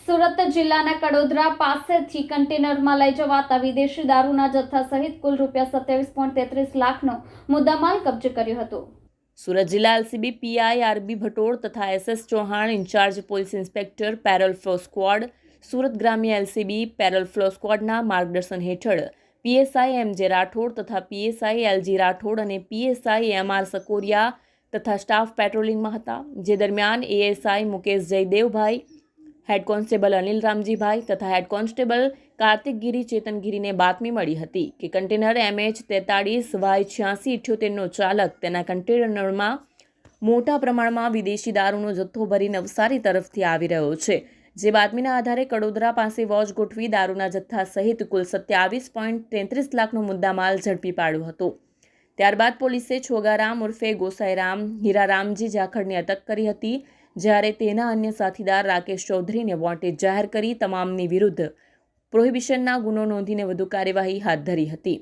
સુરત જિલ્લાના કડોદરા પાસેથી કન્ટેનરમાં લઈ જવાતા વિદેશી દારૂના જથ્થા સહિત કુલ ₹27.33 લાખનો મુદ્દામાલ કબજે કર્યો હતો। સુરત જિલ્લા એલસીબી પીઆઈ આરબી ભટોળ તથા SS Chauhan in charge police inspector parole furlough squad Surat ગ્રામ્ય એલસીબી પેરોલ ફ્લો સ્ક્વોડના માર્ગદર્શન હેઠળ પીએસઆઈ એમજે રાઠોડ તથા પીએસઆઈ એલજી રાઠોડ અને પીએસઆઈ એમઆર સકોરિયા તથા સ્ટાફ પેટ્રોલિંગમાં હતા। જે દરમિયાન ASI Mukesh Jaydevbhai, head constable Anil Ramjibhai તથા હેડ કોન્સ્ટેબલ કાર્તિક ગીરી ચેતનગીરીને બાતમી મળી હતી કે કન્ટેનર MH43Y8678નો ચાલક તેના કન્ટેનરમાં મોટા પ્રમાણમાં વિદેશી દારૂનો જથ્થો ભરી નવસારી તરફથી આવી રહ્યો છે। જે બાતમીના આધારે કડોદરા પાસે વોચ ગોઠવી દારૂના જથ્થા સહિત કુલ 27.33 લાખનો મુદ્દામાલ ઝડપી પાડ્યો હતો। ત્યારબાદ પોલીસે છોગારામ ઉર્ફે ગોસાઈરામ હીરારામજી જાખડની અટક કરી હતી, જ્યારે તેના અન્ય સાથીદાર રાકેશ ચૌધરીને વોન્ટેડ જાહેર કરી તમામની વિરુદ્ધ પ્રોહિબિશનના ગુનો નોંધીને વધુ કાર્યવાહી હાથ ધરી હતી।